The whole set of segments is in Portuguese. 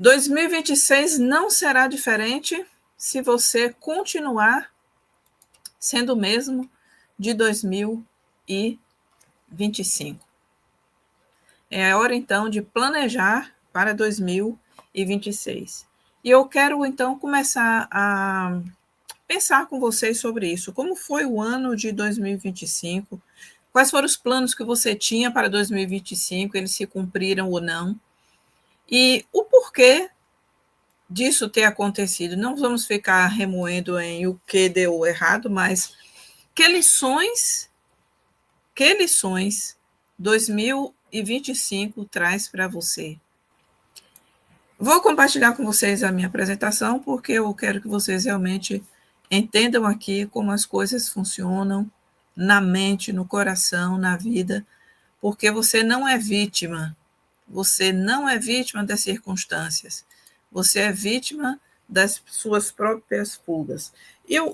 2026 não será diferente se você continuar sendo o mesmo de 2025. É a hora, então, de planejar para 2026. E eu quero, então, começar a pensar com vocês sobre isso. Como foi o ano de 2025? Quais foram os planos que você tinha para 2025? Eles se cumpriram ou não? E o porquê disso ter acontecido? Não vamos ficar remoendo em o que deu errado, mas que lições 2025 traz para você? Vou compartilhar com vocês a minha apresentação, porque eu quero que vocês realmente entendam aqui como as coisas funcionam na mente, no coração, na vida, porque você não é vítima. Você não é vítima das circunstâncias. Você é vítima das suas próprias fugas.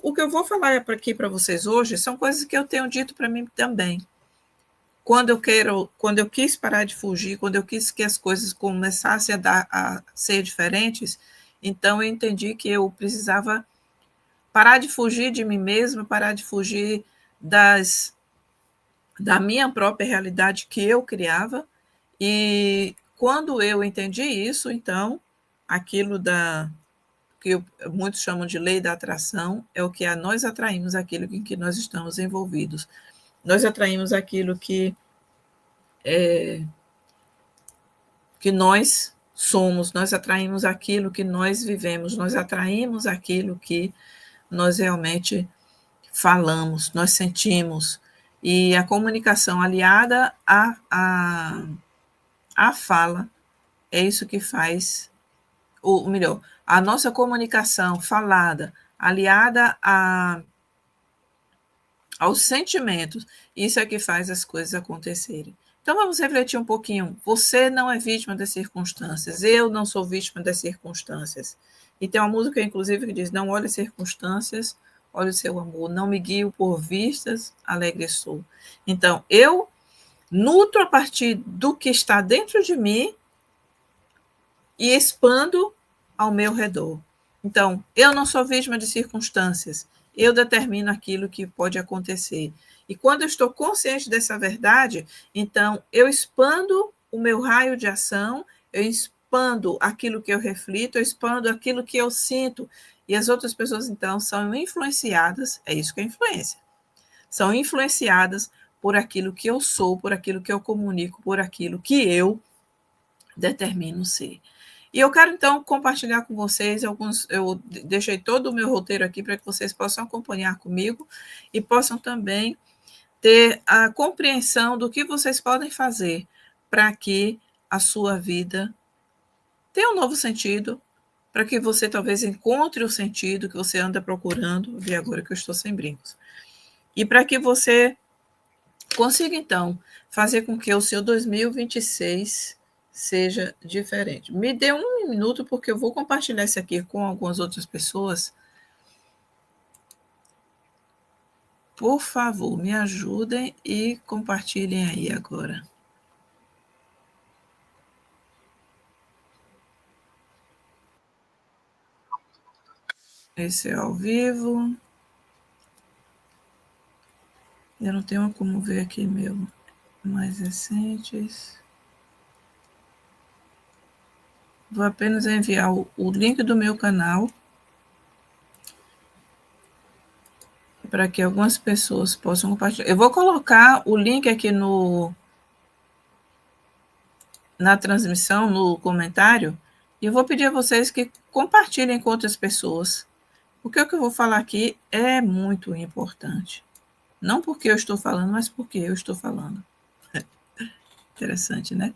O que eu vou falar aqui para vocês hoje são coisas que eu tenho dito para mim também. Quando eu quis parar de fugir, quando eu quis que as coisas começassem a ser diferentes, então eu entendi que eu precisava parar de fugir de mim mesma, parar de fugir da minha própria realidade que eu criava. E quando eu entendi isso, então, aquilo que muitos chamam de lei da atração é o que nós atraímos aquilo em que nós estamos envolvidos. Nós atraímos aquilo que nós somos, nós atraímos aquilo que nós vivemos, nós atraímos aquilo que nós realmente falamos, nós sentimos. E a comunicação aliada à fala é isso que faz, ou melhor, a nossa comunicação falada aliada aos sentimentos, isso é que faz as coisas acontecerem. Então vamos refletir um pouquinho. Você não é vítima das circunstâncias, eu não sou vítima das circunstâncias. E tem uma música, inclusive, que diz: não olhe as circunstâncias, olhe o seu amor, não me guio por vistas, alegre sou. Então, eu nutro a partir do que está dentro de mim e expando ao meu redor. Então, eu não sou vítima de circunstâncias, eu determino aquilo que pode acontecer. E quando eu estou consciente dessa verdade, então eu expando o meu raio de ação, eu expando aquilo que eu reflito, eu expando aquilo que eu sinto. E as outras pessoas, então, são influenciadas, é isso que é influência, são influenciadas por aquilo que eu sou, por aquilo que eu comunico, por aquilo que eu determino ser. E eu quero, então, compartilhar com vocês eu deixei todo o meu roteiro aqui para que vocês possam acompanhar comigo e possam também ter a compreensão do que vocês podem fazer para que a sua vida tenha um novo sentido, para que você talvez encontre o sentido que você anda procurando, vi agora que eu estou sem brincos, e para que você consiga, então, fazer com que o seu 2026 seja diferente. Me dê um minuto, porque eu vou compartilhar isso aqui com algumas outras pessoas. Por favor, me ajudem e compartilhem aí agora. Esse é ao vivo. Eu não tenho como ver aqui meu mais recentes. Vou apenas enviar o link do meu canal para que algumas pessoas possam compartilhar. Eu vou colocar o link aqui na transmissão, no comentário, e eu vou pedir a vocês que compartilhem com outras pessoas, porque o que eu vou falar aqui é muito importante. Não porque eu estou falando, mas porque eu estou falando. Interessante, né?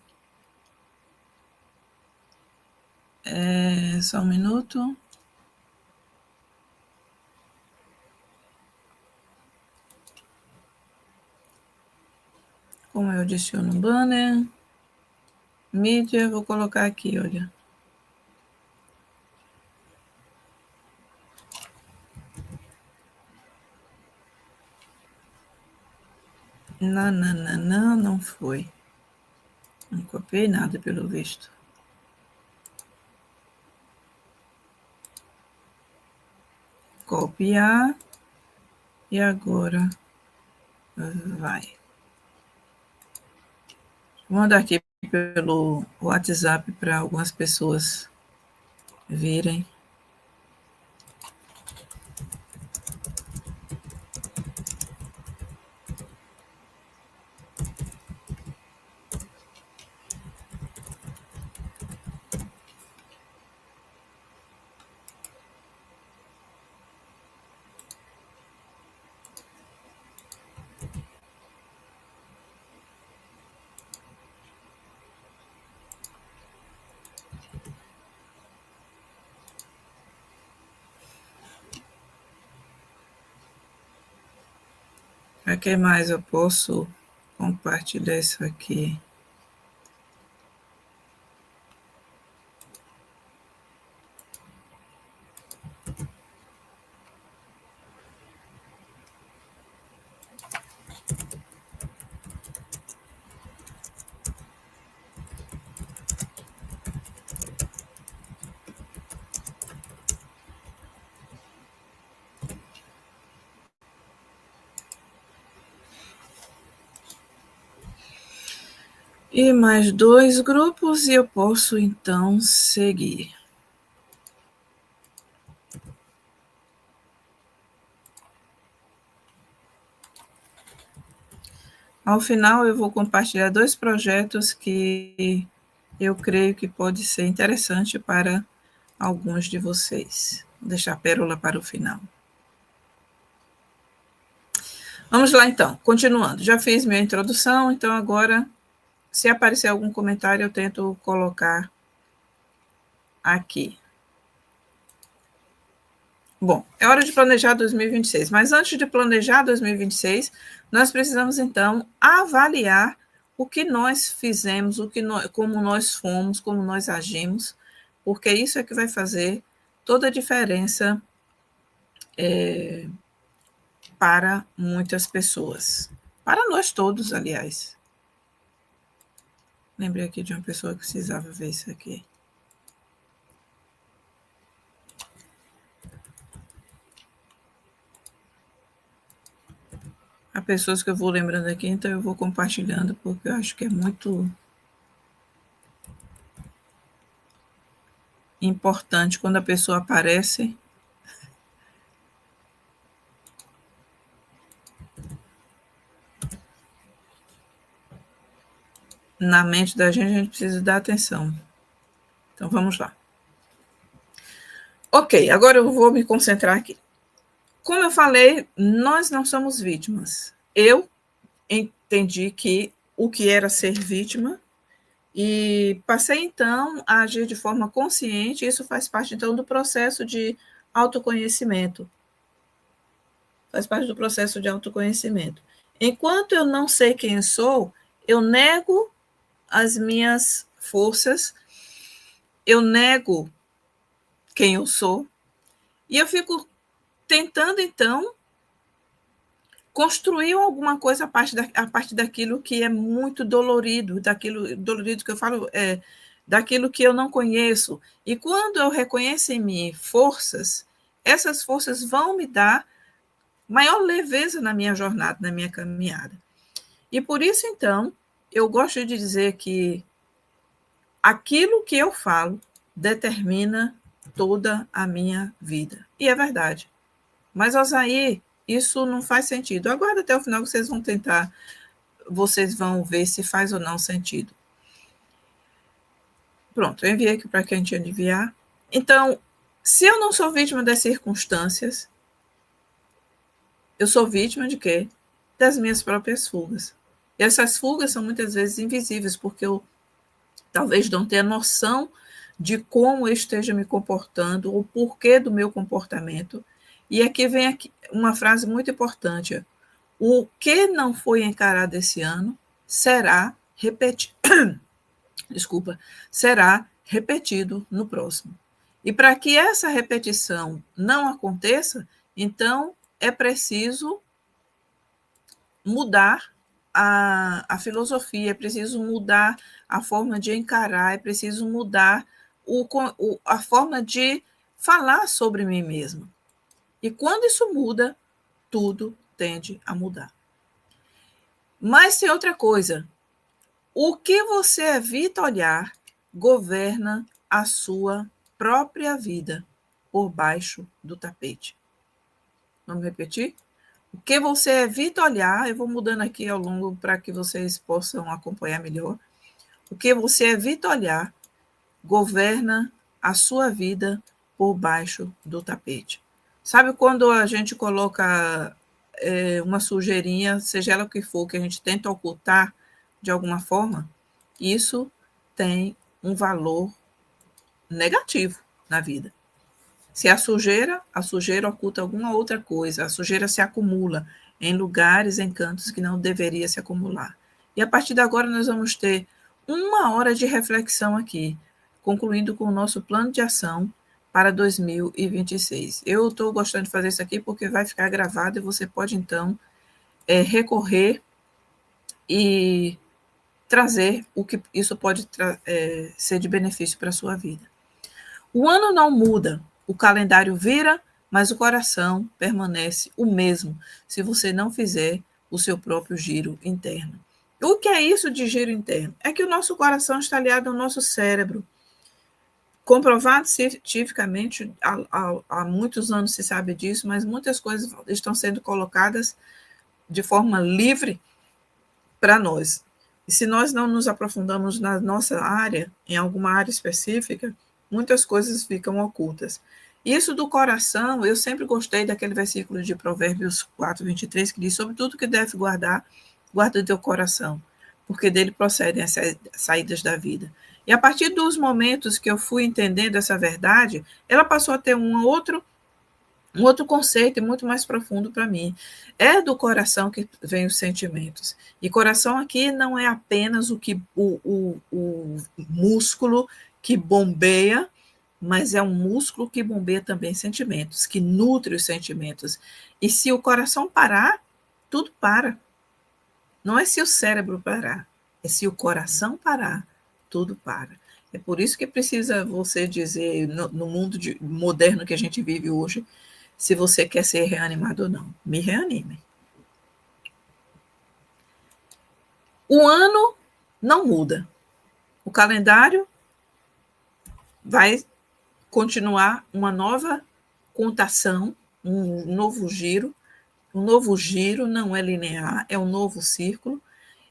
Só um minuto. Como eu adiciono um banner, mídia, vou colocar aqui, olha. Não foi. Não copiei nada, pelo visto. copiar e agora vai. Vou mandar aqui pelo WhatsApp para algumas pessoas virem. Para que mais eu posso compartilhar isso aqui? E mais 2 grupos e eu posso, então, seguir. Ao final, eu vou compartilhar 2 projetos que eu creio que pode ser interessante para alguns de vocês. Vou deixar a pérola para o final. Vamos lá, então. Continuando. Já fiz minha introdução, então agora, se aparecer algum comentário, eu tento colocar aqui. Bom, é hora de planejar 2026, mas antes de planejar 2026, nós precisamos, então, avaliar o que nós fizemos, como nós fomos, como nós agimos, porque isso é que vai fazer toda a diferença para muitas pessoas. Para nós todos, aliás. Lembrei aqui de uma pessoa que precisava ver isso aqui. Há pessoas que eu vou lembrando aqui, então eu vou compartilhando, porque eu acho que é muito importante quando a pessoa aparece. Na mente da gente, a gente precisa dar atenção. Então, vamos lá. Ok, agora eu vou me concentrar aqui. Como eu falei, nós não somos vítimas. Eu entendi que o que era ser vítima e passei, então, a agir de forma consciente. Isso faz parte, então, do processo de autoconhecimento. Faz parte do processo de autoconhecimento. Enquanto eu não sei quem sou, eu nego as minhas forças, eu nego quem eu sou, e eu fico tentando, então, construir alguma coisa a partir daquilo que é muito dolorido, daquilo dolorido que eu falo, daquilo que eu não conheço. E quando eu reconheço em mim forças, essas forças vão me dar maior leveza na minha jornada, na minha caminhada. E por isso, então, eu gosto de dizer que aquilo que eu falo determina toda a minha vida. E é verdade. Mas, Osaí, isso não faz sentido. Aguarda até o final que vocês vão ver se faz ou não sentido. Pronto, eu enviei aqui para quem tinha de enviar. Então, se eu não sou vítima das circunstâncias, eu sou vítima de quê? Das minhas próprias fugas. E essas fugas são muitas vezes invisíveis, porque eu talvez não tenha noção de como eu esteja me comportando, o porquê do meu comportamento. E aqui vem uma frase muito importante. O que não foi encarado esse ano será repetido. Desculpa, será repetido no próximo. E para que essa repetição não aconteça, então é preciso mudar a filosofia, é preciso mudar a forma de encarar, é preciso mudar a forma de falar sobre mim mesma. E quando isso muda, tudo tende a mudar. Mas tem outra coisa. O que você evita olhar governa a sua própria vida por baixo do tapete. Vamos repetir? O que você evita olhar, eu vou mudando aqui ao longo para que vocês possam acompanhar melhor. O que você evita olhar governa a sua vida por baixo do tapete. Sabe quando a gente coloca uma sujeirinha, seja ela o que for, que a gente tenta ocultar de alguma forma? Isso tem um valor negativo na vida. Se a sujeira oculta alguma outra coisa, a sujeira se acumula em lugares, em cantos que não deveria se acumular. E a partir de agora nós vamos ter 1 hora de reflexão aqui, concluindo com o nosso plano de ação para 2026. Eu estou gostando de fazer isso aqui porque vai ficar gravado e você pode, então, recorrer e trazer o que isso pode ser de benefício para a sua vida. O ano não muda, o calendário vira, mas o coração permanece o mesmo se você não fizer o seu próprio giro interno. O que é isso de giro interno? É que o nosso coração está ligado ao nosso cérebro. Comprovado cientificamente, há muitos anos se sabe disso, mas muitas coisas estão sendo colocadas de forma livre para nós. E se nós não nos aprofundamos na nossa área, em alguma área específica, muitas coisas ficam ocultas. Isso do coração, eu sempre gostei daquele versículo de Provérbios 4, 23, que diz: sobre tudo que deve guardar, guarda o teu coração, porque dele procedem as saídas da vida. E a partir dos momentos que eu fui entendendo essa verdade, ela passou a ter um outro conceito muito mais profundo para mim. É do coração que vem os sentimentos. E coração aqui não é apenas o músculo que bombeia, mas é um músculo que bombeia também sentimentos, que nutre os sentimentos. E se o coração parar, tudo para. Não é se o cérebro parar, é se o coração parar, tudo para. É por isso que precisa você dizer, no mundo moderno que a gente vive hoje, se você quer ser reanimado ou não. Me reanime. O ano não muda. O calendário vai continuar uma nova contação, um novo giro. Um novo giro não é linear, é um novo círculo.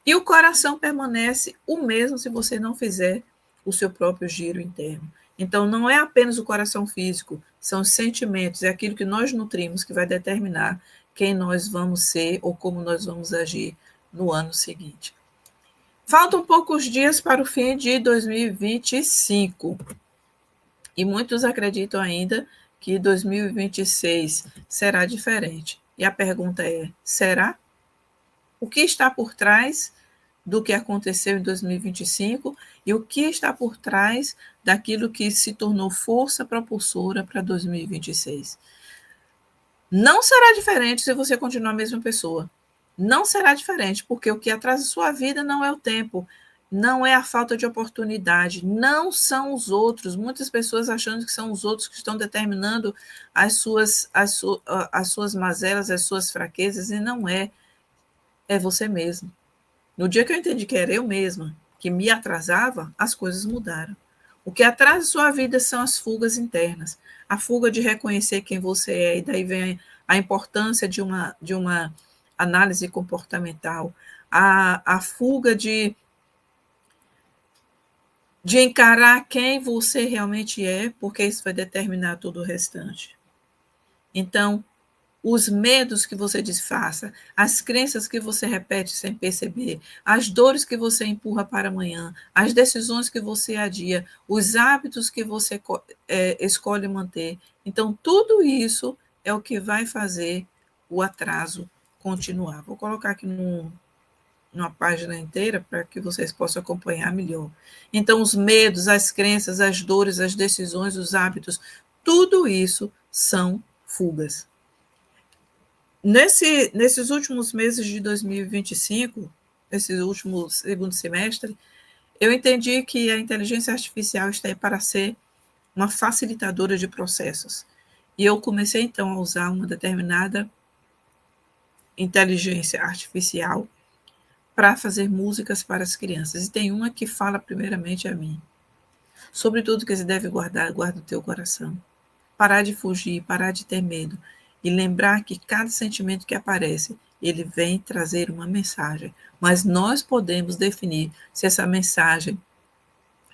E o coração permanece o mesmo se você não fizer o seu próprio giro interno. Então, não é apenas o coração físico, são os sentimentos, é aquilo que nós nutrimos que vai determinar quem nós vamos ser ou como nós vamos agir no ano seguinte. Faltam poucos dias para o fim de 2025 e muitos acreditam ainda que 2026 será diferente. E a pergunta é: será? O que está por trás do que aconteceu em 2025 e o que está por trás daquilo que se tornou força propulsora para 2026? Não será diferente se você continuar a mesma pessoa. Não será diferente, porque o que atrasa a sua vida não é o tempo, não é a falta de oportunidade, não são os outros. Muitas pessoas achando que são os outros que estão determinando as suas mazelas, as suas fraquezas, e não é. É você mesmo. No dia que eu entendi que era eu mesma que me atrasava, as coisas mudaram. O que atrasa sua vida são as fugas internas. A fuga de reconhecer quem você é, e daí vem a importância de uma análise comportamental. A fuga de encarar quem você realmente é, porque isso vai determinar todo o restante. Então, os medos que você disfarça, as crenças que você repete sem perceber, as dores que você empurra para amanhã, as decisões que você adia, os hábitos que você escolhe manter. Então, tudo isso é o que vai fazer o atraso continuar. Vou colocar aqui numa página inteira para que vocês possam acompanhar melhor. Então, os medos, as crenças, as dores, as decisões, os hábitos, tudo isso são fugas. Nesses últimos meses de 2025, esse último segundo semestre, eu entendi que a inteligência artificial está aí para ser uma facilitadora de processos. E eu comecei, então, a usar uma determinada inteligência artificial para fazer músicas para as crianças. E tem uma que fala primeiramente a mim. Sobre tudo que você deve guardar, guarda o teu coração. Parar de fugir, parar de ter medo. E lembrar que cada sentimento que aparece, ele vem trazer uma mensagem. Mas nós podemos definir se essa mensagem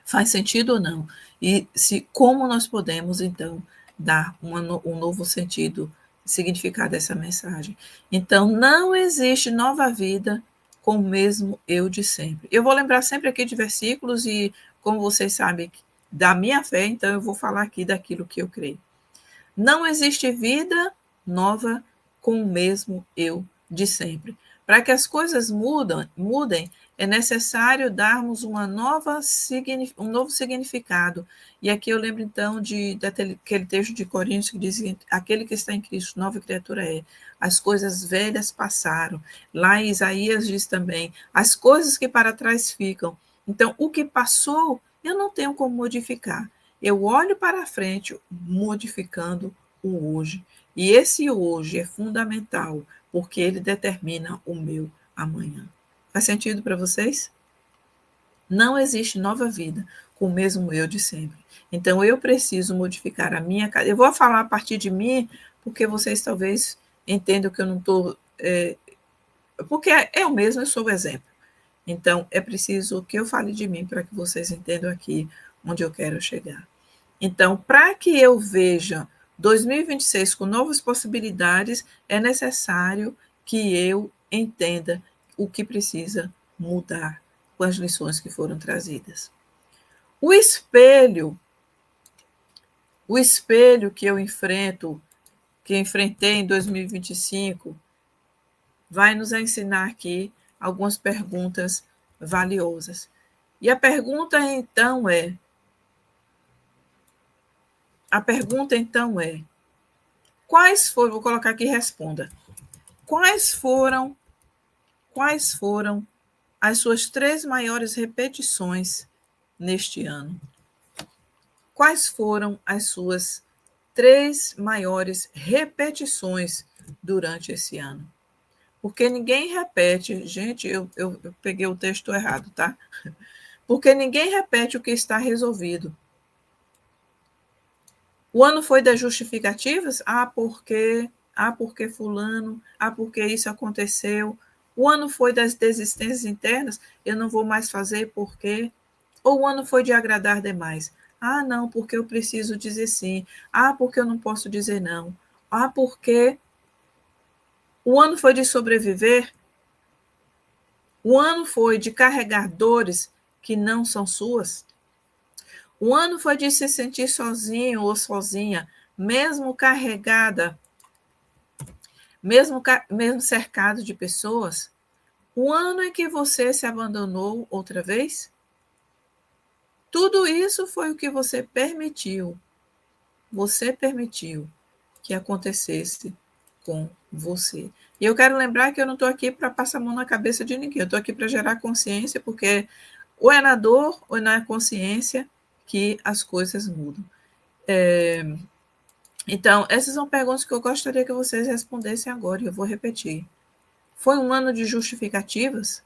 faz sentido ou não. E como nós podemos, então, dar um novo sentido, significado a essa mensagem. Então, não existe nova vida com o mesmo eu de sempre. Eu vou lembrar sempre aqui de versículos e, como vocês sabem, da minha fé, então eu vou falar aqui daquilo que eu creio. Não existe vida nova com o mesmo eu de sempre. Para que as coisas mudem, é necessário darmos um novo significado. E aqui eu lembro, então, daquele texto de Coríntios que diz que aquele que está em Cristo, nova criatura é. As coisas velhas passaram. Lá em Isaías diz também, as coisas que para trás ficam. Então, o que passou, eu não tenho como modificar. Eu olho para frente, modificando o hoje. E esse hoje é fundamental, porque ele determina o meu amanhã. Faz sentido para vocês? Não existe nova vida com o mesmo eu de sempre. Então, eu preciso modificar a minha... Eu vou falar a partir de mim, porque vocês talvez entendam que eu não estou... porque eu mesmo, eu sou o exemplo. Então, é preciso que eu fale de mim para que vocês entendam aqui onde eu quero chegar. Então, para que eu veja 2026 com novas possibilidades, é necessário que eu entenda o que precisa mudar com as lições que foram trazidas. O espelho que eu enfrento, que enfrentei em 2025, vai nos ensinar aqui algumas perguntas valiosas. E a pergunta então é, quais foram, vou colocar aqui, responda. Quais foram as suas 3 maiores repetições neste ano? Quais foram as suas 3 maiores repetições durante esse ano? Porque ninguém repete, gente, eu peguei o texto errado, tá? Porque ninguém repete o que está resolvido. O ano foi das justificativas? Porque fulano, porque isso aconteceu. O ano foi das desistências internas? Eu não vou mais fazer porque... Ou o ano foi de agradar demais? Não, porque eu preciso dizer sim. Porque eu não posso dizer não. Porque... O ano foi de sobreviver? O ano foi de carregar dores que não são suas? O ano foi de se sentir sozinho ou sozinha, mesmo carregada, mesmo cercado de pessoas? O ano em que você se abandonou outra vez? Tudo isso foi o que você permitiu que acontecesse com você. E eu quero lembrar que eu não estou aqui para passar a mão na cabeça de ninguém, eu estou aqui para gerar consciência, porque ou é na dor ou é na consciência que as coisas mudam. Então, essas são perguntas que eu gostaria que vocês respondessem agora, e eu vou repetir. Foi um ano de justificativas?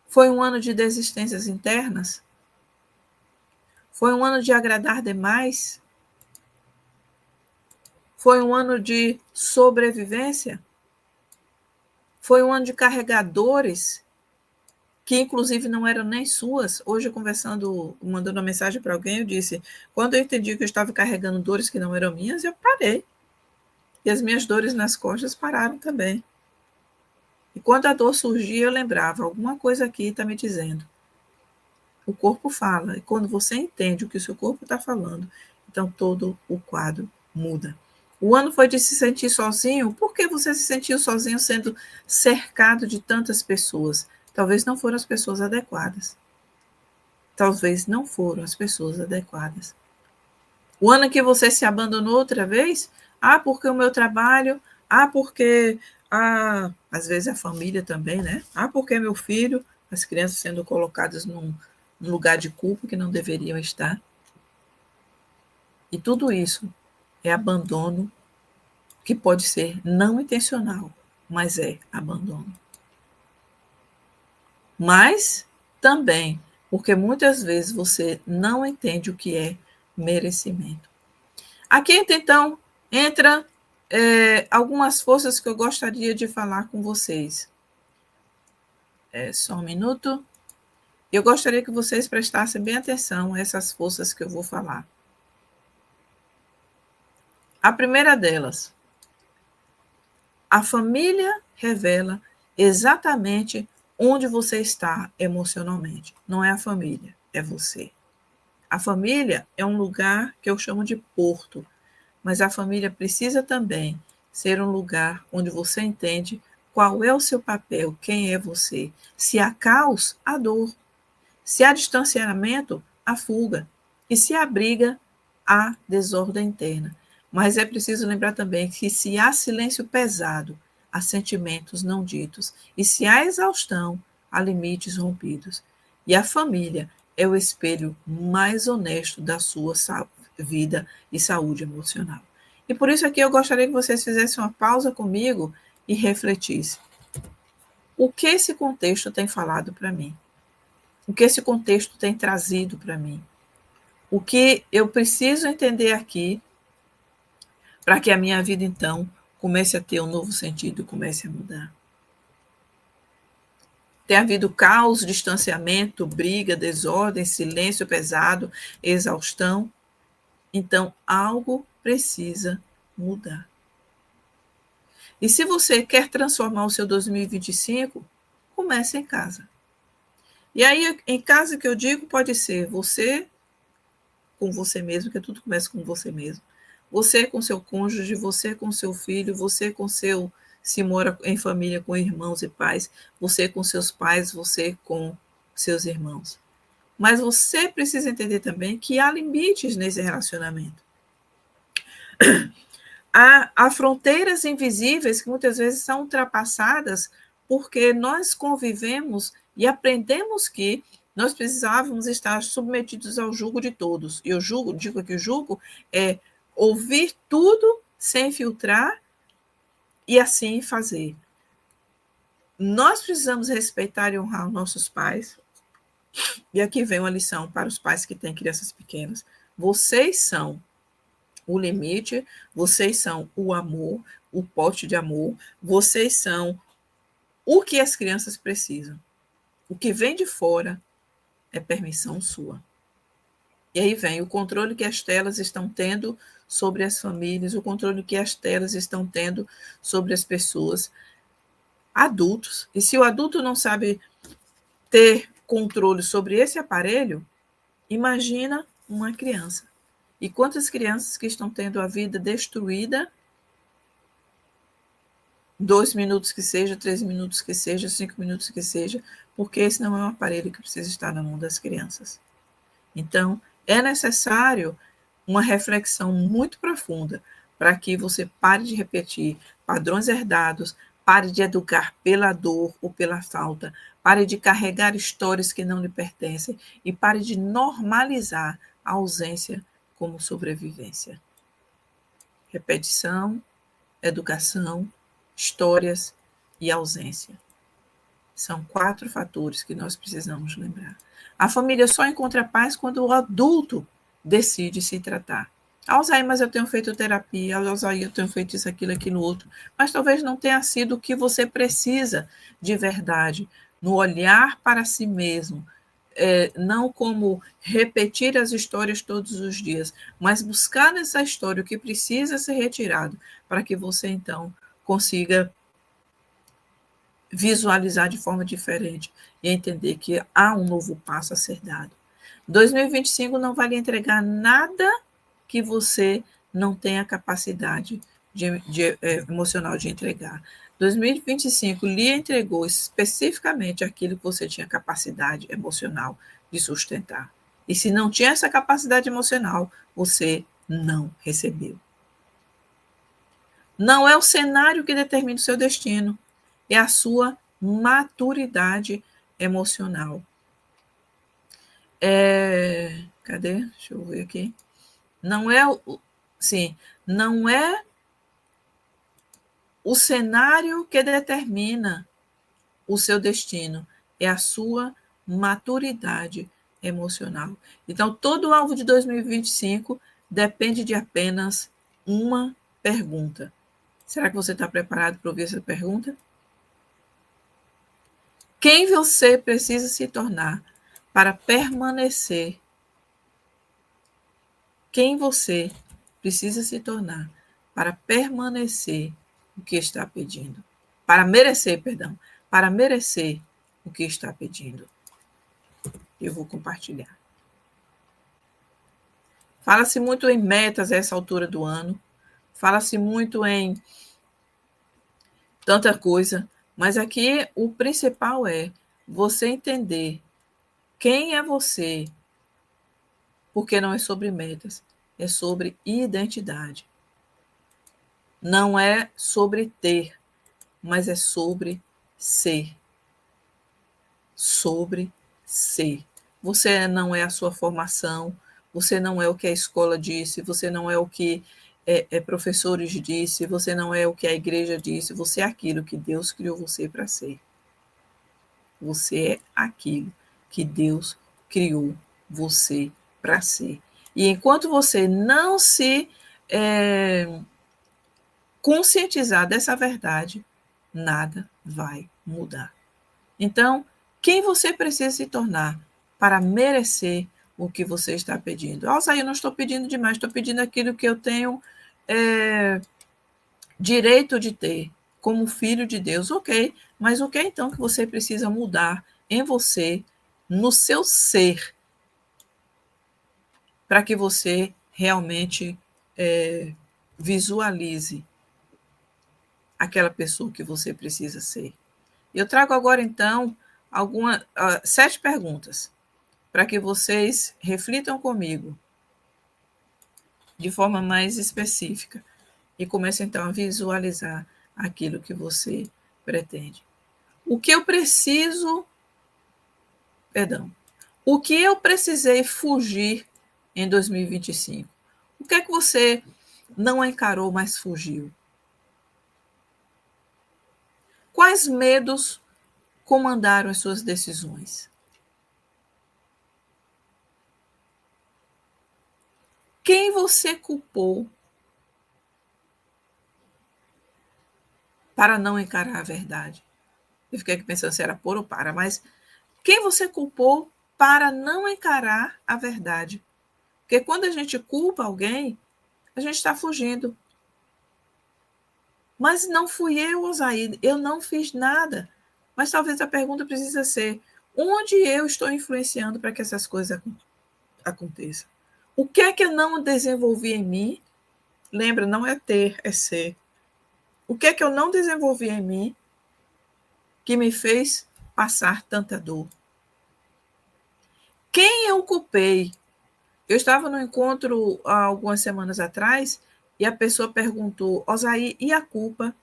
Foi um ano de desistências internas? Foi um ano de agradar demais? Foi um ano de sobrevivência? Foi um ano de carregadores, que inclusive não eram nem suas. Hoje, conversando, mandando uma mensagem para alguém, eu disse, quando eu entendi que eu estava carregando dores que não eram minhas, eu parei. E as minhas dores nas costas pararam também. E quando a dor surgia, eu lembrava, alguma coisa aqui está me dizendo. O corpo fala, e quando você entende o que o seu corpo está falando, então todo o quadro muda. O ano foi de se sentir sozinho. Por que você se sentiu sozinho sendo cercado de tantas pessoas? Talvez não foram as pessoas adequadas. Talvez não foram as pessoas adequadas. O ano que você se abandonou outra vez? Porque o meu trabalho. Porque... às vezes a família também, né? Porque meu filho, as crianças sendo colocadas num lugar de culpa que não deveriam estar. E tudo isso é abandono que pode ser não intencional, mas é abandono. Mas também porque muitas vezes você não entende o que é merecimento. Aqui, então, entra algumas forças que eu gostaria de falar com vocês. Só um minuto. Eu gostaria que vocês prestassem bem atenção a essas forças que eu vou falar. A primeira delas, a família revela exatamente onde você está emocionalmente. Não é a família, é você. A família é um lugar que eu chamo de porto, mas a família precisa também ser um lugar onde você entende qual é o seu papel, quem é você. Se há caos, há dor. Se há distanciamento, há fuga. E se há briga, há desordem interna. Mas é preciso lembrar também que se há silêncio pesado, há sentimentos não ditos. E se há exaustão, há limites rompidos. E a família é o espelho mais honesto da sua vida e saúde emocional. E por isso aqui eu gostaria que vocês fizessem uma pausa comigo e refletissem. O que esse contexto tem falado para mim? O que esse contexto tem trazido para mim? O que eu preciso entender aqui para que a minha vida, então, comece a ter um novo sentido e comece a mudar? Tem havido caos, distanciamento, briga, desordem, silêncio pesado, exaustão. Então, algo precisa mudar. E se você quer transformar o seu 2025, comece em casa. E aí, em casa que eu digo, pode ser você com você mesmo, que tudo começa com você mesmo. Você com seu cônjuge, você com seu filho, você com seu, se mora em família com irmãos e pais, você com seus pais, você com seus irmãos. Mas você precisa entender também que há limites nesse relacionamento. Há fronteiras invisíveis que muitas vezes são ultrapassadas porque nós convivemos e aprendemos que nós precisávamos estar submetidos ao jugo de todos. E eu digo aqui o jugo é ouvir tudo sem filtrar e assim fazer. Nós precisamos respeitar e honrar os nossos pais. E aqui vem uma lição para os pais que têm crianças pequenas. Vocês são o limite, vocês são o amor, o pote de amor, vocês são o que as crianças precisam. O que vem de fora é permissão sua. E aí vem o controle que as telas estão tendo sobre as famílias, o controle que as telas estão tendo sobre as pessoas, adultos. E se o adulto não sabe ter controle sobre esse aparelho, imagina uma criança. E quantas crianças que estão tendo a vida destruída, 2 minutos que seja, 3 minutos que seja, 5 minutos que seja, porque esse não é um aparelho que precisa estar na mão das crianças. Então, é necessário uma reflexão muito profunda para que você pare de repetir padrões herdados, pare de educar pela dor ou pela falta, pare de carregar histórias que não lhe pertencem e pare de normalizar a ausência como sobrevivência. Repetição, educação, histórias e ausência. São 4 fatores que nós precisamos lembrar. A família só encontra paz quando o adulto decide se tratar. Alzheimer, eu tenho feito terapia, Alzheimer, eu tenho feito isso, aquilo outro, mas talvez não tenha sido o que você precisa de verdade, no olhar para si mesmo, não como repetir as histórias todos os dias, mas buscar nessa história o que precisa ser retirado, para que você, então, consiga visualizar de forma diferente e entender que há um novo passo a ser dado. 2025 não vai lhe entregar nada que você não tenha capacidade emocional de entregar. 2025 lhe entregou especificamente aquilo que você tinha capacidade emocional de sustentar. E se não tinha essa capacidade emocional, você não recebeu. Não é o cenário que determina o seu destino, é a sua maturidade emocional. Cadê? Deixa eu ver aqui. Não é sim, não é o cenário que determina o seu destino, é a sua maturidade emocional. Então, todo o alvo de 2025 depende de apenas uma pergunta. Será que você está preparado para ouvir essa pergunta? Quem você precisa se tornar para permanecer? Quem você precisa se tornar para permanecer o que está pedindo? Para merecer, perdão, para merecer o que está pedindo. Eu vou compartilhar. Fala-se muito em metas a essa altura do ano, fala-se muito em tanta coisa, mas aqui o principal é você entender quem é você, porque não é sobre metas, é sobre identidade. Não é sobre ter, mas é sobre ser. Sobre ser. Você não é a sua formação, você não é o que a escola disse, você não é o que professores disse, você não é o que a igreja disse, você é aquilo que Deus criou você para ser. Você é aquilo que Deus criou você para ser. E enquanto você não se conscientizar dessa verdade, nada vai mudar. Então, quem você precisa se tornar para merecer o que você está pedindo? Alzair, eu não estou pedindo demais, estou pedindo aquilo que eu tenho direito de ter como filho de Deus. Ok, mas o que é então que você precisa mudar em você, no seu ser, para que você realmente visualize aquela pessoa que você precisa ser? Eu trago agora, então, 7 perguntas para que vocês reflitam comigo de forma mais específica e comecem, então, a visualizar aquilo que você pretende. O que eu preciso, perdão, o que eu precisei fugir em 2025? O que é que você não encarou, mas fugiu? Quais medos comandaram as suas decisões? Quem você culpou para não encarar a verdade? Eu fiquei aqui pensando se era por ou para, mas quem você culpou para não encarar a verdade? Porque quando a gente culpa alguém, a gente está fugindo. Mas não fui eu, Osaí, eu não fiz nada. Mas talvez a pergunta precisa ser: onde eu estou influenciando para que essas coisas aconteçam? O que é que eu não desenvolvi em mim? Lembra, não é ter, é ser. O que é que eu não desenvolvi em mim que me fez passar tanta dor? Quem eu culpei? Eu estava no encontro há algumas semanas atrás e a pessoa perguntou: Osaí, e a culpa?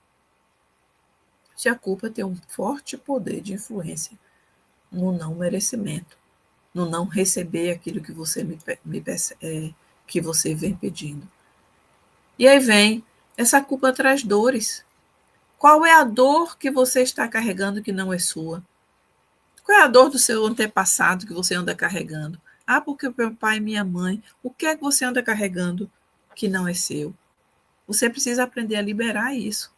Se a culpa tem um forte poder de influência no não merecimento, no não receber aquilo que você que você vem pedindo. E aí vem, essa culpa traz dores. Qual é a dor que você está carregando que não é sua? Qual é a dor do seu antepassado que você anda carregando? Ah, porque meu pai e minha mãe. O que é que você anda carregando que não é seu? Você precisa aprender a liberar isso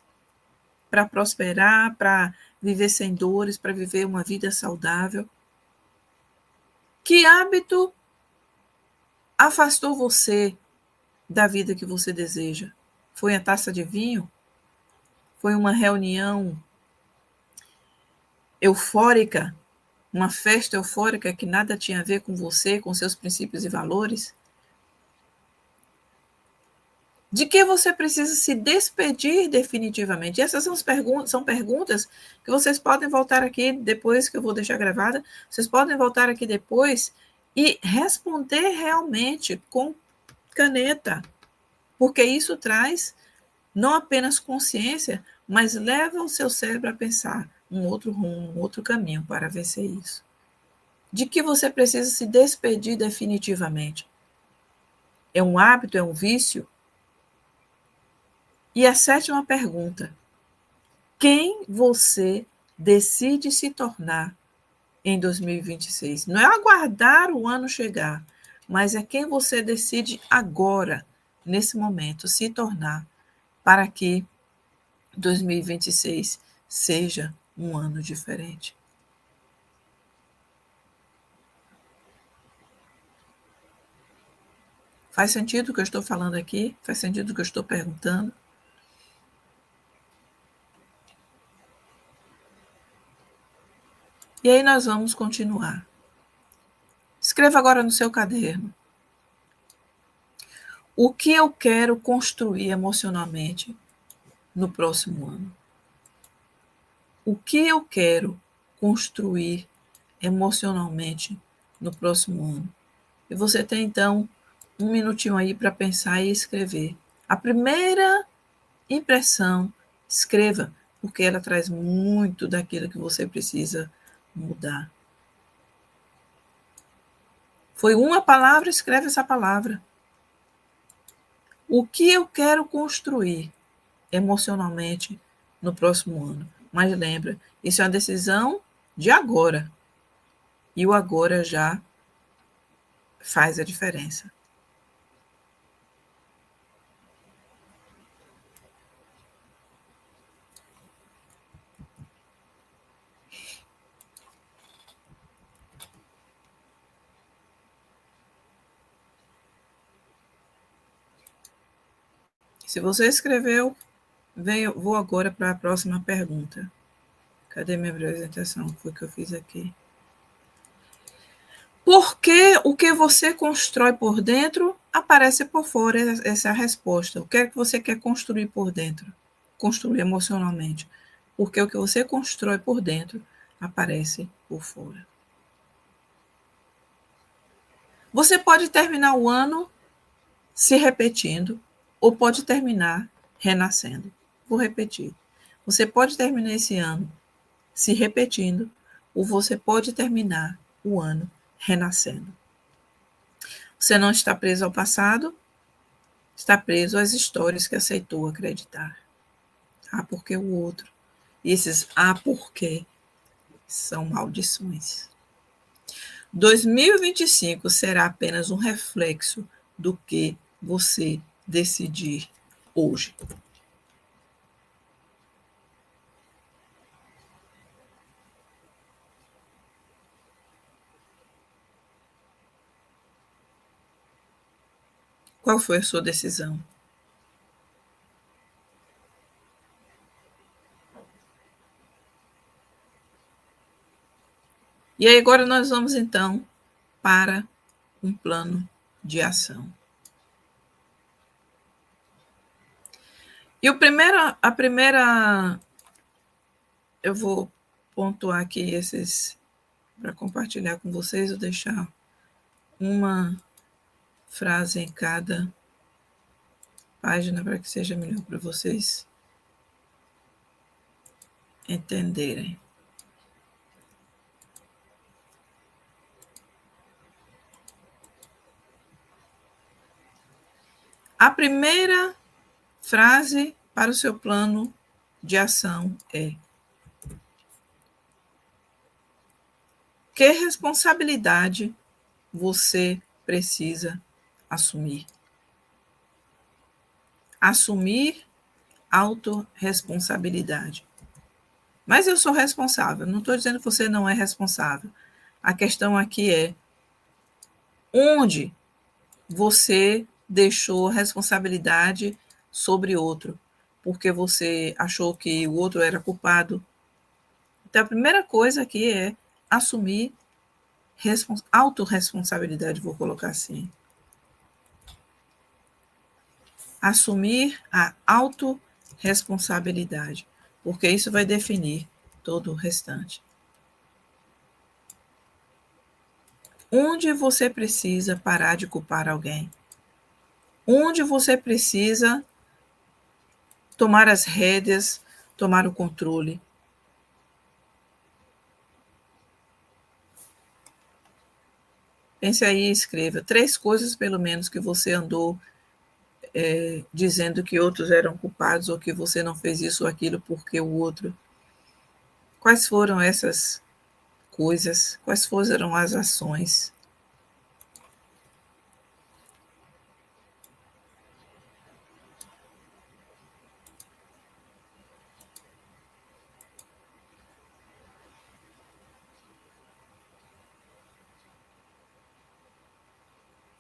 para prosperar, para viver sem dores, para viver uma vida saudável. Que hábito afastou você da vida que você deseja? Foi a taça de vinho? Foi uma reunião eufórica? Uma festa eufórica que nada tinha a ver com você, com seus princípios e valores? De que você precisa se despedir definitivamente? E essas são perguntas que vocês podem voltar aqui depois, que eu vou deixar gravada, vocês podem voltar aqui depois e responder realmente com caneta, porque isso traz não apenas consciência, mas leva o seu cérebro a pensar um outro rumo, um outro caminho para vencer isso. De que você precisa se despedir definitivamente? É um hábito? É um vício? E a sétima pergunta: quem você decide se tornar em 2026? Não é aguardar o ano chegar, mas é quem você decide agora, nesse momento, se tornar, para que 2026 seja um ano diferente. Faz sentido o que eu estou falando aqui? Faz sentido o que eu estou perguntando? E aí nós vamos continuar. Escreva agora no seu caderno. O que eu quero construir emocionalmente no próximo ano? O que eu quero construir emocionalmente no próximo ano? E você tem, então, um minutinho aí para pensar e escrever. A primeira impressão, escreva, porque ela traz muito daquilo que você precisa mudar. Foi uma palavra, escreve essa palavra. O que eu quero construir emocionalmente no próximo ano? Mas lembra, isso é uma decisão de agora. E o agora já faz a diferença. Se você escreveu, vou agora para a próxima pergunta. Cadê minha apresentação? Foi o que eu fiz aqui. Porque o que você constrói por dentro aparece por fora, essa é a resposta. O que é que você quer construir por dentro? Construir emocionalmente. Porque o que você constrói por dentro aparece por fora. Você pode terminar o ano se repetindo ou pode terminar renascendo. Vou repetir. Você pode terminar esse ano se repetindo ou você pode terminar o ano renascendo. Você não está preso ao passado, está preso às histórias que aceitou acreditar. Ah, porque o outro. E esses porque são maldições. 2025 será apenas um reflexo do que você decidir hoje. Qual foi a sua decisão? E aí agora nós vamos então para um plano de ação. E a primeira, eu vou pontuar aqui esses para compartilhar com vocês, vou deixar uma frase em cada página para que seja melhor para vocês entenderem. A primeira frase para o seu plano de ação é: que responsabilidade você precisa assumir? Assumir autorresponsabilidade. Mas eu sou responsável, não estou dizendo que você não é responsável. A questão aqui é onde você deixou responsabilidade sobre outro, porque você achou que o outro era culpado. Então, a primeira coisa aqui é assumir autorresponsabilidade, vou colocar assim. Assumir a autorresponsabilidade, porque isso vai definir todo o restante. Onde você precisa parar de culpar alguém? Onde você precisa tomar as rédeas, tomar o controle? Pense aí e escreva 3 coisas, pelo menos, que você andou dizendo que outros eram culpados ou que você não fez isso ou aquilo porque o outro. Quais foram essas coisas? Quais foram as ações?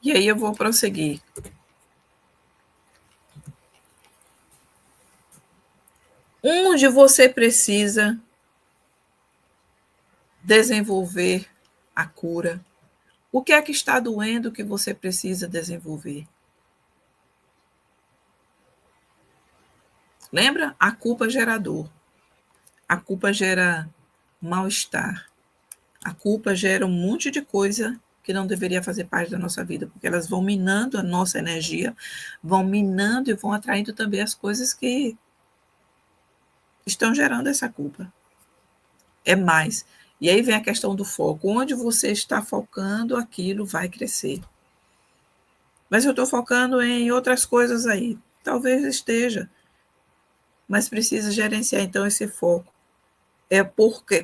E aí eu vou prosseguir. Onde você precisa desenvolver a cura? O que é que está doendo que você precisa desenvolver? Lembra? A culpa gera dor. A culpa gera mal-estar. A culpa gera um monte de coisa que não deveria fazer parte da nossa vida, porque elas vão minando a nossa energia, vão minando e vão atraindo também as coisas que estão gerando essa culpa. É mais. E aí vem a questão do foco. Onde você está focando, aquilo vai crescer. Mas eu estou focando em outras coisas aí. Talvez esteja, mas precisa gerenciar então esse foco.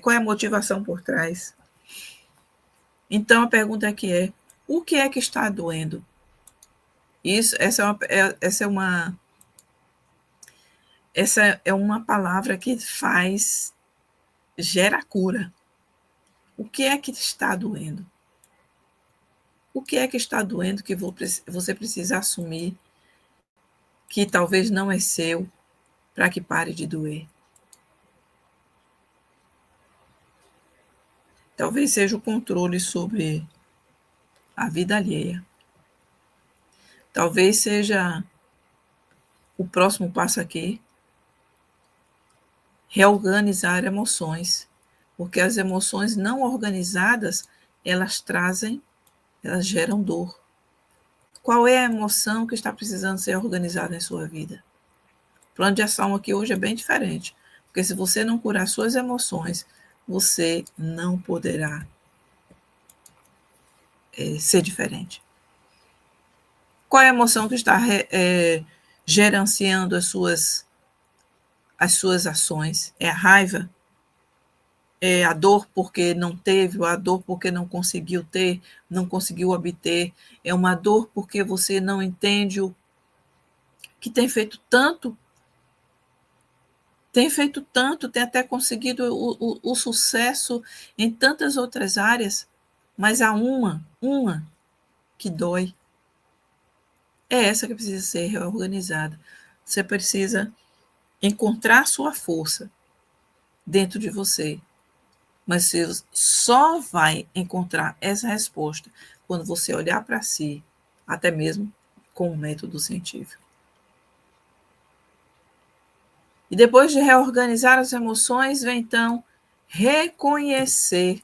Qual é a motivação por trás? Então a pergunta aqui é: o que é que está doendo? Essa é uma palavra que gera cura. O que é que está doendo? O que é que está doendo que você precisa assumir que talvez não é seu para que pare de doer? Talvez seja o controle sobre a vida alheia. Talvez seja o próximo passo aqui, reorganizar emoções, porque as emoções não organizadas, elas geram dor. Qual é a emoção que está precisando ser organizada em sua vida? O plano de ação aqui hoje é bem diferente, porque se você não curar suas emoções, você não poderá ser diferente. Qual é a emoção que está gerenciando as suas ações? É a raiva? É a dor porque não teve, ou a dor porque não conseguiu ter, não conseguiu obter? É uma dor porque você não entende o que tem feito tanto, tem até conseguido o sucesso em tantas outras áreas, mas há uma que dói. É essa que precisa ser reorganizada. Você precisa encontrar sua força dentro de você, mas você só vai encontrar essa resposta quando você olhar para si, até mesmo com o método científico. E depois de reorganizar as emoções, vem então reconhecer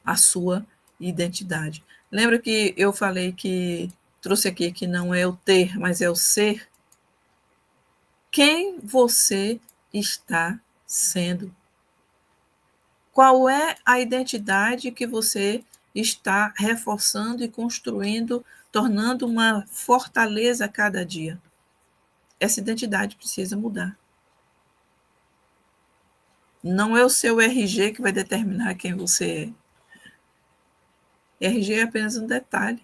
a sua identidade. Lembra que eu falei que trouxe aqui que não é o ter, mas é o ser? Quem você está sendo? Qual é a identidade que você está reforçando e construindo, tornando uma fortaleza a cada dia? Essa identidade precisa mudar. Não é o seu RG que vai determinar quem você é. RG é apenas um detalhe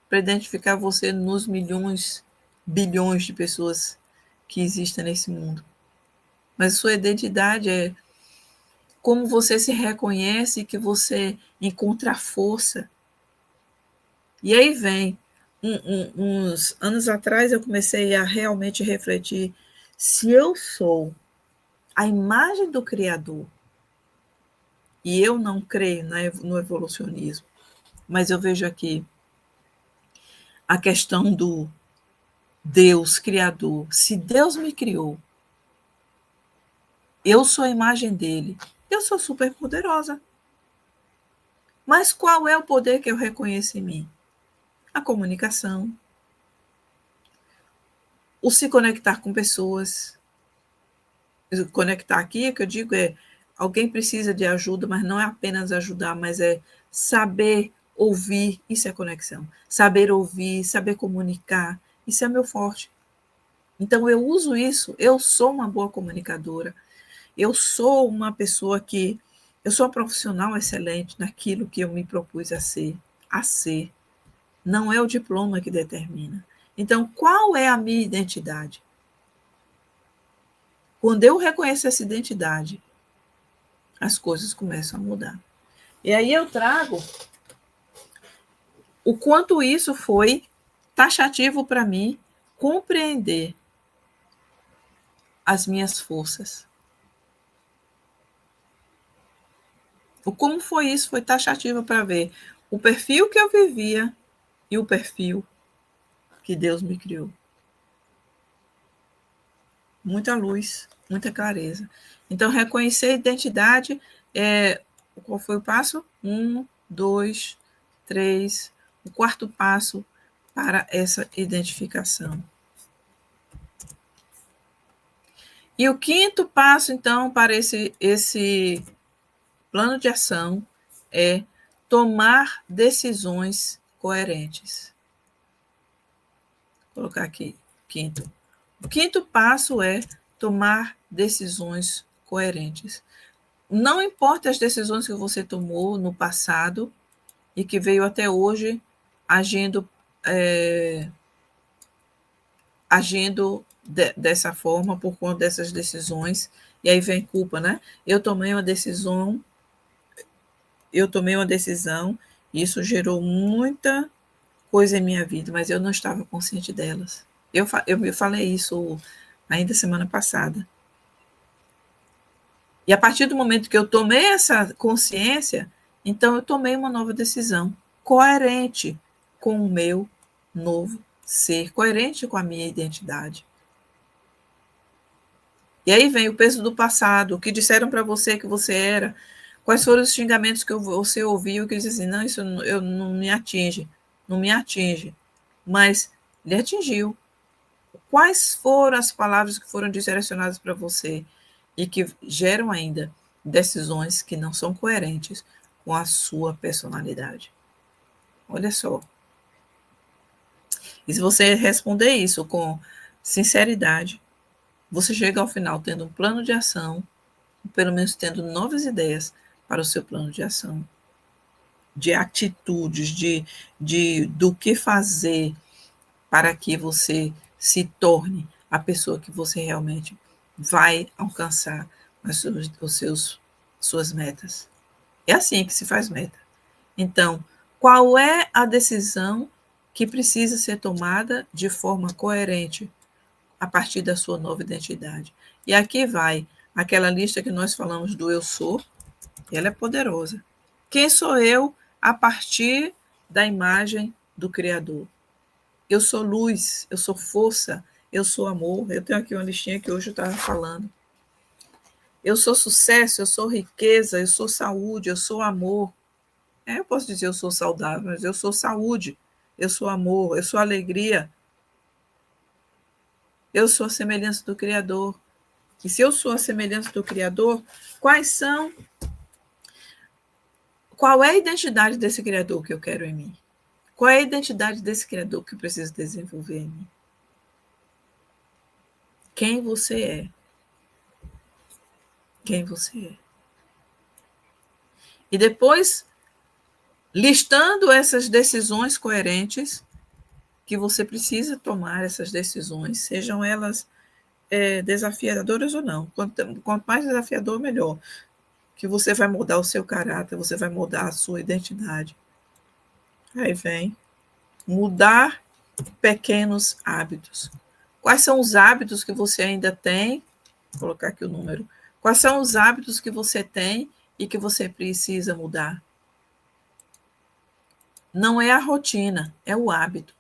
para identificar você nos milhões, bilhões de pessoas que existem nesse mundo. Mas sua identidade é como você se reconhece, que você encontra força. E aí vem, uns anos atrás eu comecei a realmente refletir, se eu sou a imagem do Criador, e eu não creio no evolucionismo, mas eu vejo aqui a questão do Deus Criador. Se Deus me criou, eu sou a imagem dele, eu sou super poderosa. Mas qual é o poder que eu reconheço em mim? A comunicação, o se conectar com pessoas. Conectar aqui, que eu digo, é Alguém precisa de ajuda, mas não é apenas ajudar, mas é saber ouvir, isso é conexão. Saber ouvir, saber comunicar, isso é meu forte. Então eu uso isso, eu sou uma boa comunicadora, eu sou uma pessoa que, eu sou uma profissional excelente naquilo que eu me propus a ser, a ser. Não é o diploma que determina. Então, qual é a minha identidade? Quando eu reconheço essa identidade, as coisas começam a mudar. E aí eu trago o quanto isso foi taxativo para mim compreender as minhas forças. O como foi isso foi taxativo para ver o perfil que eu vivia e o perfil que Deus me criou. Muita luz, muita clareza. Então, reconhecer a identidade, qual foi o passo? 1, 2, 3. O quarto passo para essa identificação. E o quinto passo, então, para esse plano de ação é tomar decisões coerentes. Vou colocar aqui, quinto. O quinto passo é tomar decisões coerentes. Não importa as decisões que você tomou no passado e que veio até hoje agindo dessa forma por conta dessas decisões, e aí vem culpa, né? Eu tomei uma decisão, e isso gerou muita coisa em minha vida, mas eu não estava consciente delas. Eu falei isso ainda semana passada. E a partir do momento que eu tomei essa consciência, então eu tomei uma nova decisão, coerente com o meu novo ser, coerente com a minha identidade. E aí vem o peso do passado, o que disseram para você que você era, quais foram os xingamentos que você ouviu que dizem assim, não, isso não me atinge, não me atinge, mas lhe atingiu. Quais foram as palavras que foram direcionadas para você e que geram ainda decisões que não são coerentes com a sua personalidade? Olha só. E se você responder isso com sinceridade, você chega ao final tendo um plano de ação, pelo menos tendo novas ideias para o seu plano de ação, de atitudes, do que fazer para que você se torne a pessoa que você realmente vai alcançar suas metas. É assim que se faz meta. Então, qual é a decisão que precisa ser tomada de forma coerente a partir da sua nova identidade? E aqui vai aquela lista que nós falamos do eu sou, ela é poderosa. Quem sou eu a partir da imagem do Criador? Eu sou luz, eu sou força, eu sou amor. Eu tenho aqui uma listinha que hoje eu estava falando. Eu sou sucesso, eu sou riqueza, eu sou saúde, eu sou amor. Eu posso dizer eu sou saudável, mas eu sou saúde, eu sou amor, eu sou alegria. Eu sou a semelhança do Criador. E se eu sou a semelhança do Criador, qual é a identidade desse Criador que eu quero em mim? Qual é a identidade desse Criador que eu preciso desenvolver em mim? Quem você é? Quem você é? E depois, listando essas decisões coerentes, que você precisa tomar essas decisões, sejam elas desafiadoras ou não. Quanto mais desafiador, melhor. Que você vai mudar o seu caráter, você vai mudar a sua identidade. Aí vem mudar pequenos hábitos. Quais são os hábitos que você ainda tem? Vou colocar aqui o número. Quais são os hábitos que você tem e que você precisa mudar? Não é a rotina, é o hábito.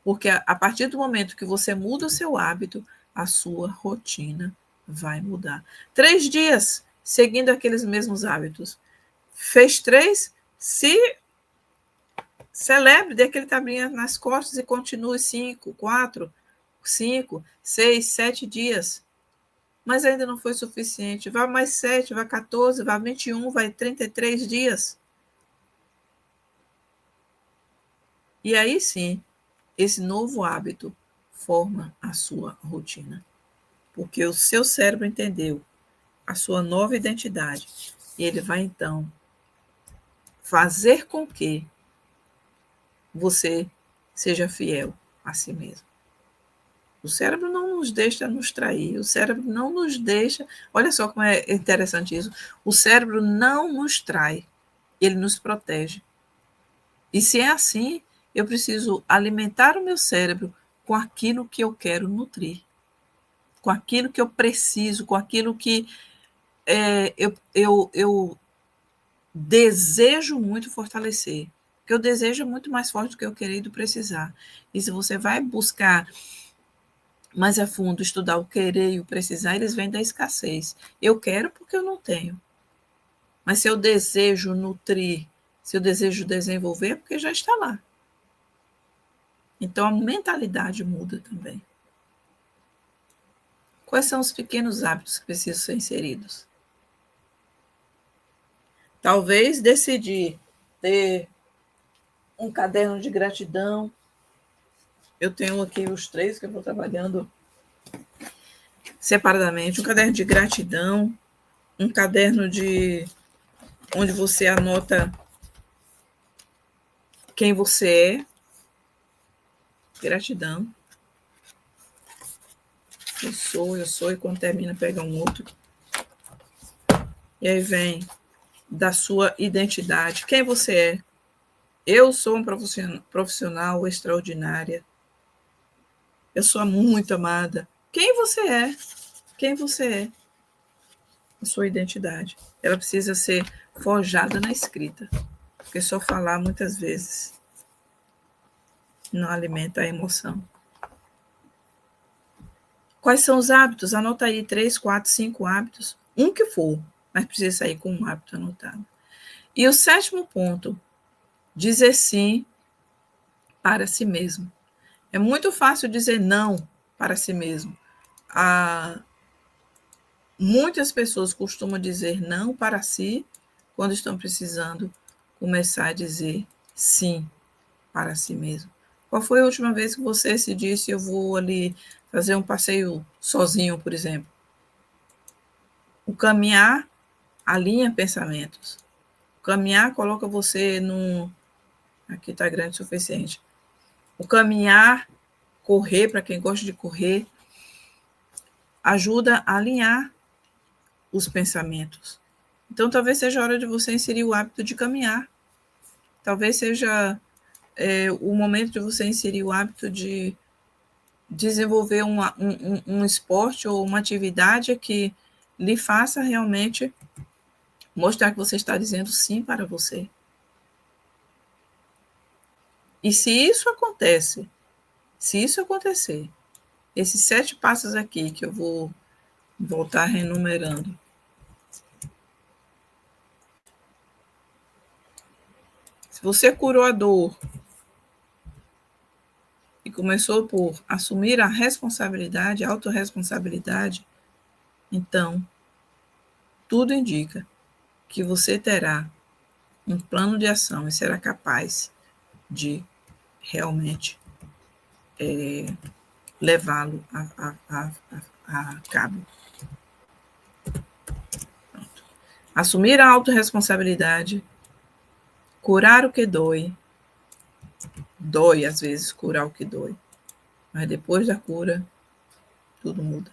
Porque a partir do momento que você muda o seu hábito, a sua rotina vai mudar. 3 dias seguindo aqueles mesmos hábitos. Fez 3, celebre, dê aquele tabinha nas costas e continue 5, 4, 5, 6, 7 dias. mas ainda não foi suficiente. Vai mais 7, vai 14, vai 21, vai 33 dias. E aí sim, esse novo hábito forma a sua rotina. Porque o seu cérebro entendeu a sua nova identidade. E ele vai, então, fazer com que você seja fiel a si mesmo. O cérebro não nos deixa nos trair, o cérebro não nos deixa. Olha só como é interessante isso. O cérebro não nos trai, ele nos protege. E se é assim, eu preciso alimentar o meu cérebro com aquilo que eu quero nutrir, com aquilo que eu preciso, com aquilo que eu desejo muito fortalecer. Porque o desejo é muito mais forte do que eu querer e do precisar. E se você vai buscar mais a fundo, estudar o querer e o precisar, eles vêm da escassez. Eu quero porque eu não tenho. Mas se eu desejo nutrir, se eu desejo desenvolver, é porque já está lá. Então a mentalidade muda também. Quais são os pequenos hábitos que precisam ser inseridos? Talvez decidir ter um caderno de gratidão. Eu tenho aqui os 3 que eu vou trabalhando separadamente. Um caderno de gratidão, um caderno de onde você anota quem você é. Gratidão. Eu sou, e quando termina, pega um outro. E aí vem da sua identidade. Quem você é? Eu sou um profissional extraordinária. Eu sou muito amada. Quem você é? Quem você é? A sua identidade. Ela precisa ser forjada na escrita. Porque só falar, muitas vezes, não alimenta a emoção. Quais são os hábitos? Anota aí 3, 4, 5 hábitos. Um que for, mas precisa sair com um hábito anotado. E o 7º ponto, dizer sim para si mesmo. É muito fácil dizer não para si mesmo. Muitas pessoas costumam dizer não para si quando estão precisando começar a dizer sim para si mesmo. Qual foi a última vez que você se disse, eu vou ali fazer um passeio sozinho, por exemplo? O caminhar alinha pensamentos. O caminhar coloca você num... Aqui está grande o suficiente. O caminhar, correr, para quem gosta de correr, ajuda a alinhar os pensamentos. Então, talvez seja a hora de você inserir o hábito de caminhar. Talvez seja o momento de você inserir o hábito de desenvolver um esporte ou uma atividade que lhe faça realmente mostrar que você está dizendo sim para você. E se isso acontecer, esses 7 passos aqui que eu vou voltar renumerando, se você curou a dor e começou por assumir a responsabilidade, a autorresponsabilidade, então tudo indica que você terá um plano de ação e será capaz de realmente levá-lo a cabo. Pronto. Assumir a autorresponsabilidade, curar o que dói. Dói, às vezes, curar o que dói. Mas depois da cura, tudo muda.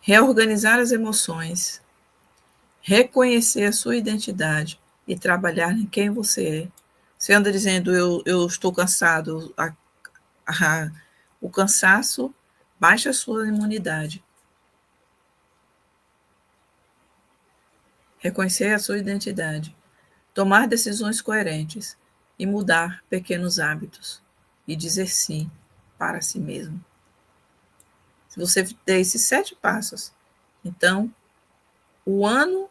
Reorganizar as emoções, reconhecer a sua identidade e trabalhar em quem você é. Você anda dizendo, eu estou cansado. O cansaço baixa a sua imunidade. Reconhecer a sua identidade. Tomar decisões coerentes e mudar pequenos hábitos. E dizer sim para si mesmo. Se você der esses 7 passos, então, o ano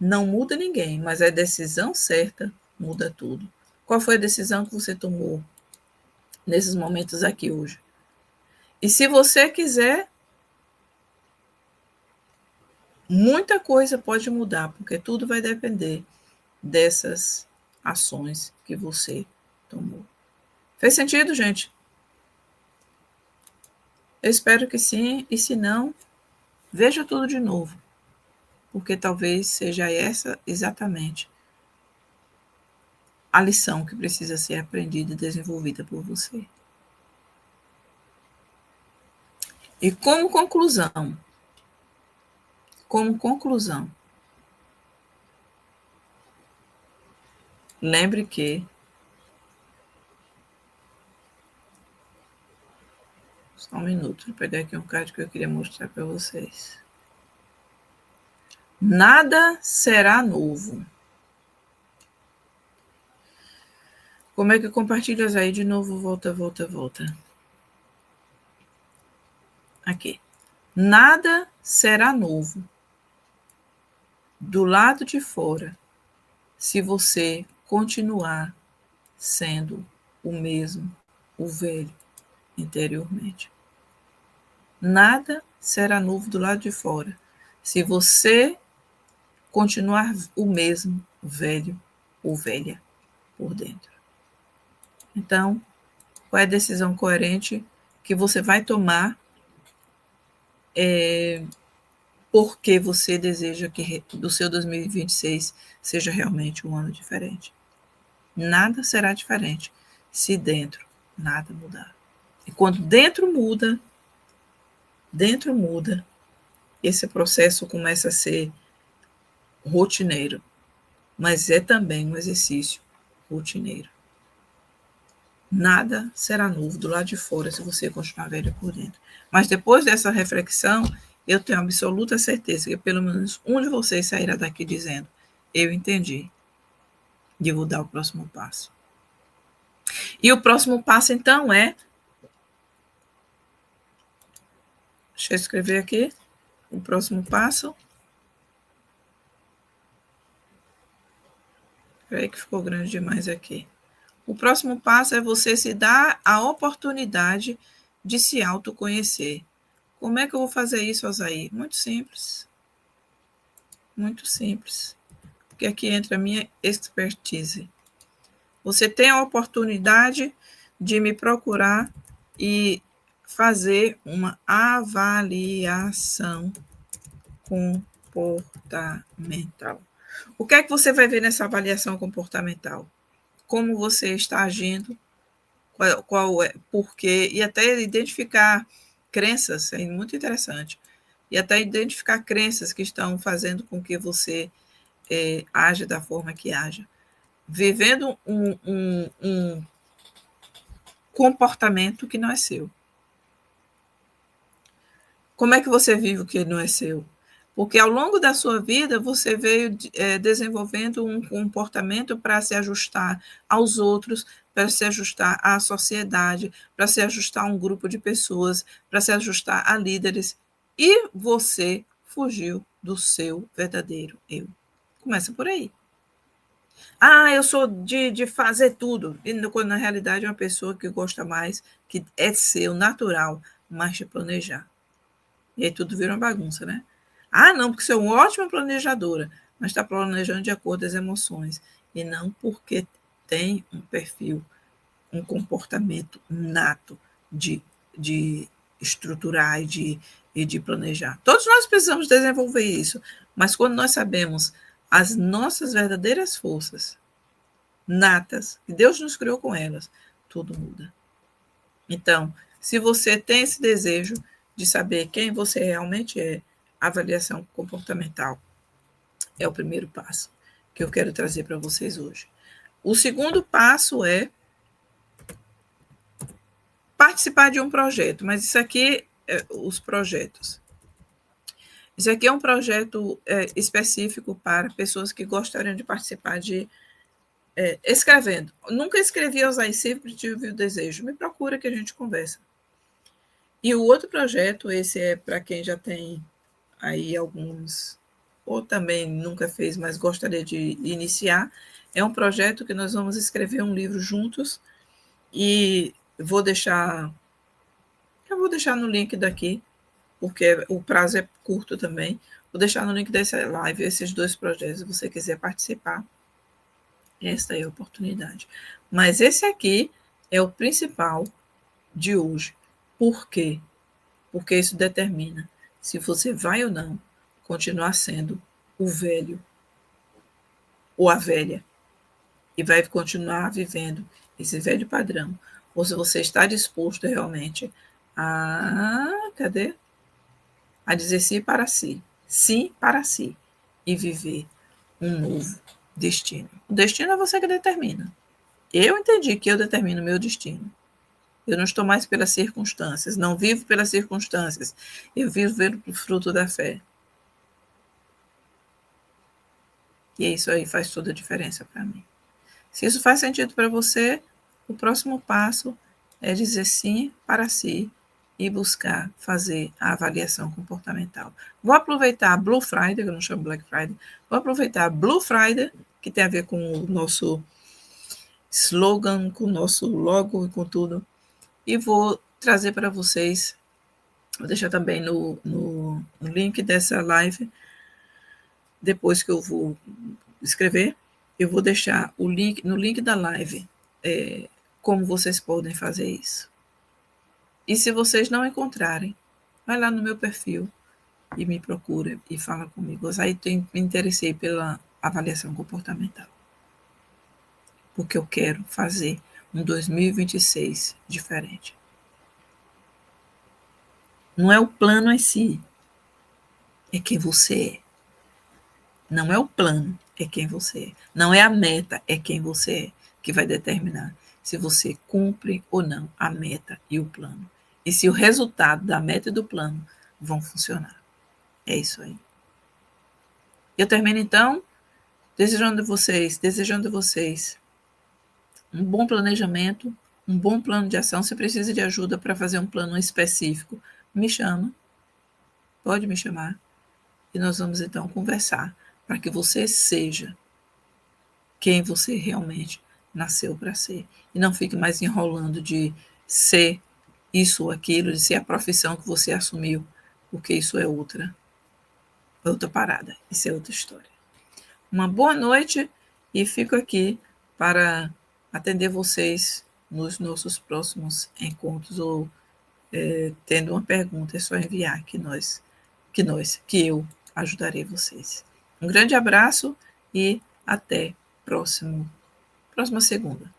não muda ninguém, mas a decisão certa muda tudo. Qual foi a decisão que você tomou nesses momentos aqui hoje? E se você quiser muita coisa pode mudar, porque tudo vai depender dessas ações que você tomou. Fez sentido, gente? Eu espero que sim, e se não, veja tudo de novo, porque talvez seja essa exatamente a lição que precisa ser aprendida e desenvolvida por você. E como conclusão, lembre que só um minuto, vou pegar aqui um card que eu queria mostrar para vocês. Nada será novo. Como é que compartilhas aí de novo? Volta. Aqui. Nada será novo do lado de fora se você continuar sendo o mesmo, o velho, interiormente. Nada será novo do lado de fora se você continuar o mesmo, velho ou velha, por dentro. Então, qual é a decisão coerente que você vai tomar porque você deseja que o seu 2026 seja realmente um ano diferente? Nada será diferente se dentro nada mudar. E quando dentro muda, esse processo começa a ser rotineiro, mas é também um exercício rotineiro. Nada será novo do lado de fora se você continuar velho por dentro. Mas depois dessa reflexão, eu tenho absoluta certeza que pelo menos um de vocês sairá daqui dizendo: eu entendi, e vou dar o próximo passo. E o próximo passo, então, é... Deixa eu escrever aqui. O próximo passo... Espera que ficou grande demais aqui. O próximo passo é você se dar a oportunidade de se autoconhecer. Como é que eu vou fazer isso, Osaí? Muito simples. Muito simples. Porque aqui entra a minha expertise. Você tem a oportunidade de me procurar e fazer uma avaliação comportamental. O que é que você vai ver nessa avaliação comportamental? Como você está agindo, qual é, por quê, e até identificar crenças, é muito interessante, e até identificar crenças que estão fazendo com que você age da forma que age, vivendo um comportamento que não é seu. Como é que você vive o que não é seu? Porque ao longo da sua vida você veio desenvolvendo um comportamento para se ajustar aos outros, para se ajustar à sociedade, para se ajustar a um grupo de pessoas, para se ajustar a líderes, e você fugiu do seu verdadeiro eu. Começa por aí. Ah, eu sou de fazer tudo. E quando na realidade é uma pessoa que gosta mais, que é seu, natural, mais de planejar. E aí tudo vira uma bagunça, né? Ah, não, porque você é uma ótima planejadora, mas está planejando de acordo com as emoções. E não porque tem um perfil, um comportamento nato de estruturar e de planejar. Todos nós precisamos desenvolver isso, mas quando nós sabemos as nossas verdadeiras forças natas, que Deus nos criou com elas, tudo muda. Então, se você tem esse desejo de saber quem você realmente é, a avaliação comportamental é o primeiro passo que eu quero trazer para vocês hoje. O segundo passo é participar de um projeto, mas isso aqui, os projetos. Isso aqui é um projeto específico para pessoas que gostariam de participar de escrevendo. Nunca escrevi Osaí, sempre tive o desejo. Me procura que a gente conversa. E o outro projeto, esse é para quem já tem aí alguns, ou também nunca fez, mas gostaria de iniciar, é um projeto que nós vamos escrever um livro juntos e eu vou deixar no link daqui, porque o prazo é curto também, Vou deixar no link dessa live esses 2 projetos, se você quiser participar. Esta é a oportunidade. Mas esse aqui é o principal de hoje. Por quê? Porque isso determina se você vai ou não continuar sendo o velho ou a velha e vai continuar vivendo esse velho padrão, ou se você está disposto realmente a dizer sim para si, e viver um novo destino. O destino é você que determina. Eu entendi que eu determino o meu destino. Eu não estou mais pelas circunstâncias, não vivo pelas circunstâncias, eu vivo pelo fruto da fé. E isso aí faz toda a diferença para mim. Se isso faz sentido para você, o próximo passo é dizer sim para si e buscar fazer a avaliação comportamental. Vou aproveitar a Blue Friday, que eu não chamo Black Friday, vou aproveitar a Blue Friday, que tem a ver com o nosso slogan, com o nosso logo e com tudo, e vou trazer para vocês, vou deixar também no link dessa live, depois que eu vou escrever, eu vou deixar o link, no link da live, como vocês podem fazer isso. E se vocês não encontrarem, vai lá no meu perfil e me procura e fala comigo. Aí me interessei pela avaliação comportamental. Porque eu quero fazer um 2026 diferente. Não é o plano em si, é quem você é. Não é o plano, é quem você é. Não é a meta, é quem você é, que vai determinar se você cumpre ou não a meta e o plano. E se o resultado da meta e do plano vão funcionar. É isso aí. Eu termino, então, desejando a vocês um bom planejamento, um bom plano de ação. Se precisa de ajuda para fazer um plano específico, me chama. Pode me chamar. E nós vamos, então, conversar para que você seja quem você realmente nasceu para ser. E não fique mais enrolando de ser isso ou aquilo, de ser a profissão que você assumiu, porque isso é outra parada, isso é outra história. Uma boa noite e fico aqui para atender vocês nos nossos próximos encontros ou tendo uma pergunta, é só enviar que eu ajudarei vocês. Um grande abraço e até próxima segunda.